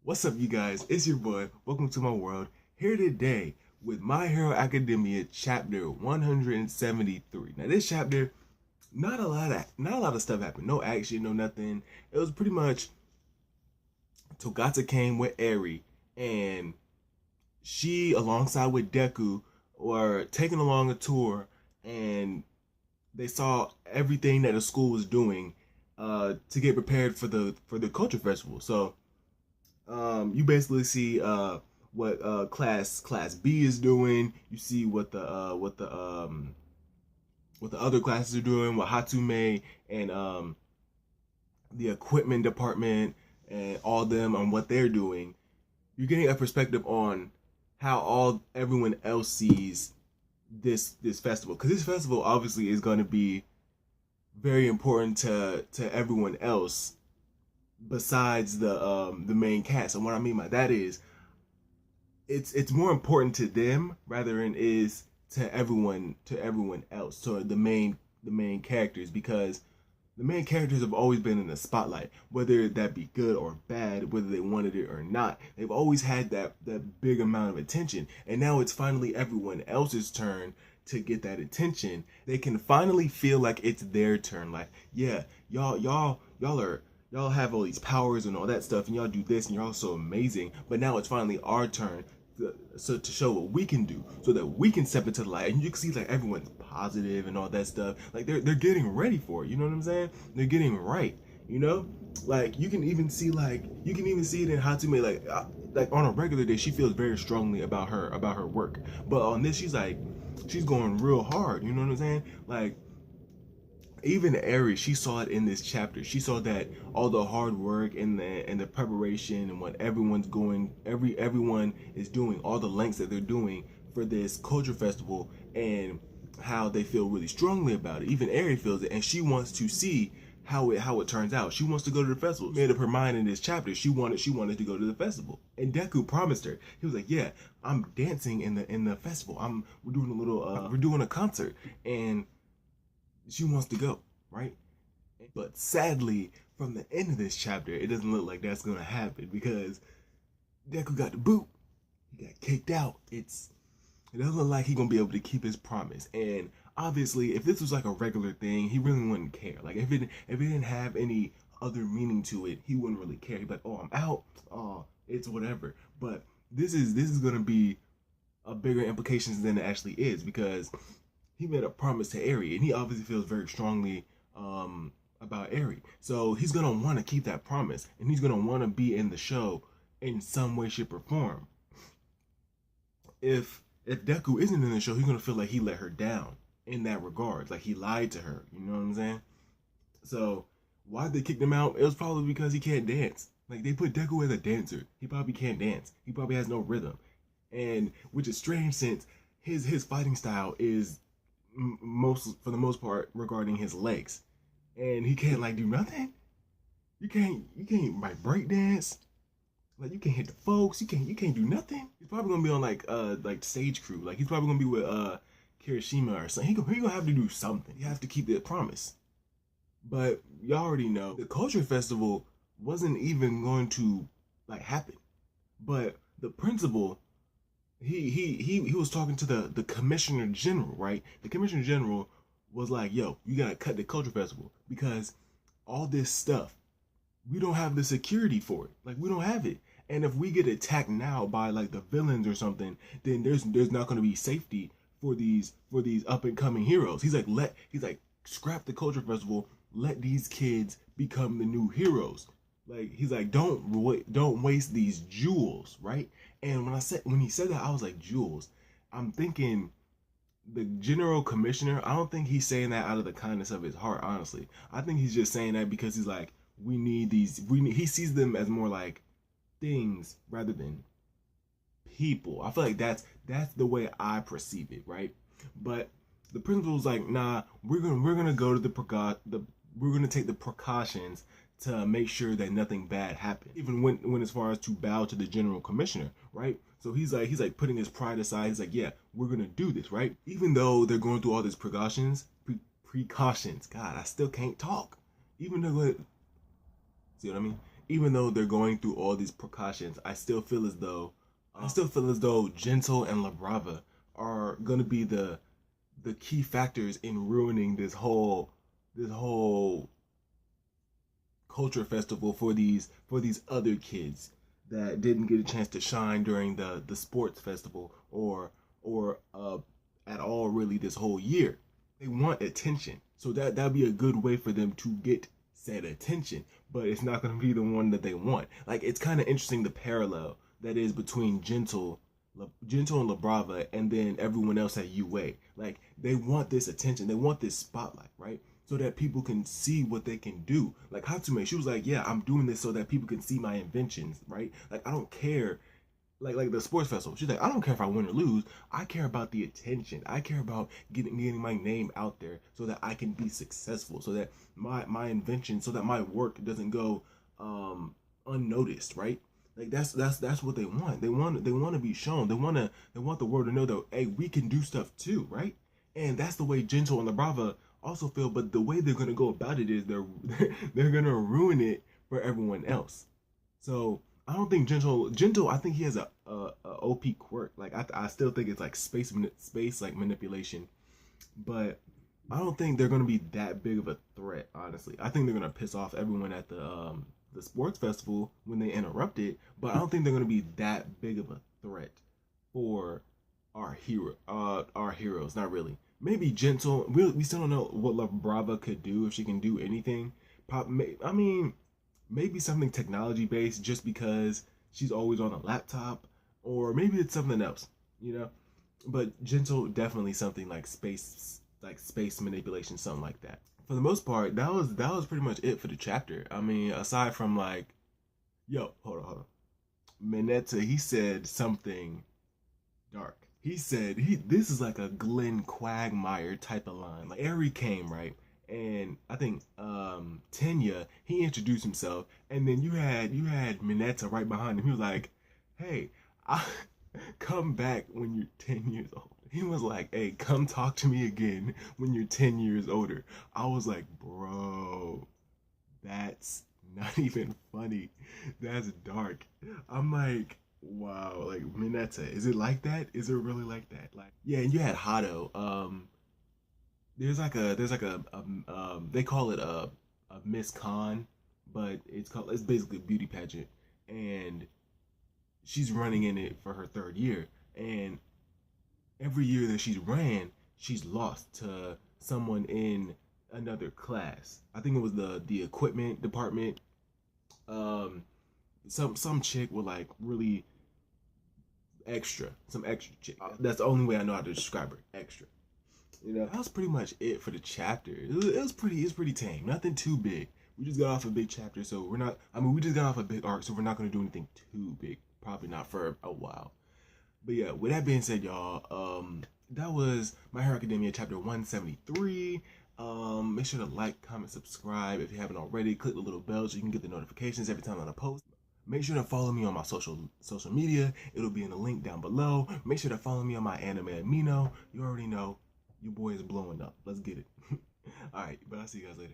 What's up, you guys? It's your boy. Welcome to my world. Here today with My Hero Academia chapter 173. Now, this chapter, not a lot of stuff happened. No action, no nothing. It was pretty much Togata came with Eri, and she, alongside with Deku, were taking along a tour, and they saw everything that the school was doing to get prepared for the culture festival. So you basically see what class B is doing. You see what the other classes are doing, what Hatume and the equipment department and all them on what they're doing. You're getting a perspective on how all everyone else sees this festival, because this festival obviously is going to be very important to everyone else besides the main cast. And what I mean by that is it's more important to them rather than is to everyone else, to the main characters, because the main characters have always been in the spotlight, whether that be good or bad, whether they wanted it or not. They've always had that big amount of attention, and now it's finally everyone else's turn to get that attention. They can finally feel like it's their turn. Like, yeah, y'all have all these powers and all that stuff, and y'all do this, and you're all so amazing. But now it's finally our turn to show what we can do, so that we can step into the light. And you can see like everyone's positive and all that stuff. Like they're getting ready for it. You know what I'm saying? They're getting right. You know, like you can even see it in Hatume. Like on a regular day, she feels very strongly about her work, but on this, she's going real hard. You know what I'm saying? Like even Aries, she saw it in this chapter. She saw that all the hard work and the preparation and what everyone is doing, all the lengths that they're doing for this culture festival, and how they feel really strongly about it. Even Aries feels it, and she wants to see how it turns out. She wants to go to the festival. She made up her mind in this chapter. She wanted to go to the festival, and Deku promised her. He was like, "Yeah, I'm dancing in the festival. We're doing we're doing a concert, and she wants to go, right?" But sadly, from the end of this chapter, it doesn't look like that's gonna happen, because Deku got the boot. He got kicked out. It doesn't look like he's gonna be able to keep his promise. And obviously, if this was like a regular thing, he really wouldn't care. Like if it didn't have any other meaning to it, he wouldn't really care. He'd be like, "Oh, I'm out. Oh, it's whatever." But this is gonna be a bigger implications than it actually is, because he made a promise to Eri, and he obviously feels very strongly about Eri. So he's gonna want to keep that promise, and he's gonna want to be in the show in some way, shape, or form. If Deku isn't in the show, he's gonna feel like he let her down in that regard, like he lied to her. You know what I'm saying? So why they kicked him out? It was probably because he can't dance. Like they put Deku as a dancer. He probably can't dance. He probably has no rhythm, and which is strange since his fighting style is most for the most part regarding his legs, and he can't like do nothing. You can't like break dance. Like you can't hit the folks. You can't do nothing. He's probably gonna be on like stage crew. Like he's probably gonna be with Kirishima or something. He gonna have to do something. He has to keep that promise. But y'all already know the culture festival wasn't even going to like happen. But the principal, he was talking to the commissioner general, right? The commissioner general was like, "Yo, you gotta cut the culture festival, because all this stuff, we don't have the security for it. Like we don't have it. And if we get attacked now by like the villains or something, then there's not going to be safety for these up and coming heroes." He's like scrap the culture festival, let these kids become the new heroes. Like he's like, don't waste these jewels, right? And when he said that, I was like, jewels. I'm thinking the general commissioner. I don't think he's saying that out of the kindness of his heart, honestly. I think he's just saying that because he's like, we need these. He sees them as more like things rather than people. I feel like that's the way I perceive it, right? But the principal's like, nah, we're gonna go to we're gonna take the precautions to make sure that nothing bad happens. Even when as far as to bow to the general commissioner, right? So he's like putting his pride aside. He's like, yeah, we're gonna do this, right? Even though they're going through all these precautions. God, I still can't talk. Even though, see what I mean? even though they're going through all these precautions, I still feel as though Gentle and La Brava are gonna be the key factors in ruining this whole culture festival for these other kids that didn't get a chance to shine during the sports festival or at all really this whole year. They want attention, so that'd be a good way for them to get said attention, but it's not going to be the one that they want. Like, it's kind of interesting the parallel that is between Gentle and La Brava, and then everyone else at UA. Like, they want this attention, they want this spotlight, right? So that people can see what they can do. Like Hatsume, she was like, "Yeah, I'm doing this so that people can see my inventions, right? Like, I don't care." Like the sports festival, she's like, "I don't care if I win or lose. I care about the attention. I care about getting my name out there so that I can be successful, so that my invention, so that my work doesn't go unnoticed, right?" Like, that's what they want. They want to be shown. They want the world to know that, hey, we can do stuff too, right? And that's the way Gentle and La Brava also feel. But the way they're gonna go about it is they're gonna ruin it for everyone else. So I don't think Gentle. I think he has a OP quirk. Like, I still think it's like space like manipulation, but I don't think they're gonna be that big of a threat. Honestly, I think they're gonna piss off everyone at the sports festival when they interrupt it, but I don't think they're gonna be that big of a threat for our heroes. Not really. Maybe Gentle. We still don't know what La Brava could do, if she can do anything. I mean, maybe something technology based, just because she's always on a laptop, or maybe it's something else, you know. But Gentle, definitely something like space manipulation, something like that. For the most part, that was pretty much it for the chapter. I mean, aside from like, yo, hold on. Mineta, he said something dark. He said this is like a Glenn Quagmire type of line. Like, Eri came, right? And I think Tenya, he introduced himself, and then you had Mineta right behind him. He was like, "Hey, I come back when you're 10 years old." He was like, "Hey, come talk to me again when you're 10 years older." I was like, "Bro, that's not even funny. That's dark." I'm like, wow, like, Mineta, is it like that? Is it really like that? Like, yeah, and you had Hado. They call it a Miss Con, but it's basically a beauty pageant, and she's running in it for her third year, and every year that she's ran, she's lost to someone in another class. I think it was the equipment department. Um, some chick with like really some extra chick. That's the only way I know how to describe her. Extra. You know, that was pretty much it for the chapter. It's pretty tame. Nothing too big. We just got off a big chapter, so we're not. I mean, we just got off a big arc, so we're not gonna do anything too big. Probably not for a while. But yeah, with that being said, y'all, that was My Hero Academia chapter 173. Make sure to like, comment, subscribe if you haven't already. Click the little bell so you can get the notifications every time I post. Make sure to follow me on my social media. It'll be in the link down below. Make sure to follow me on my anime Amino. You already know, your boy is blowing up. Let's get it. All right, but I'll see you guys later.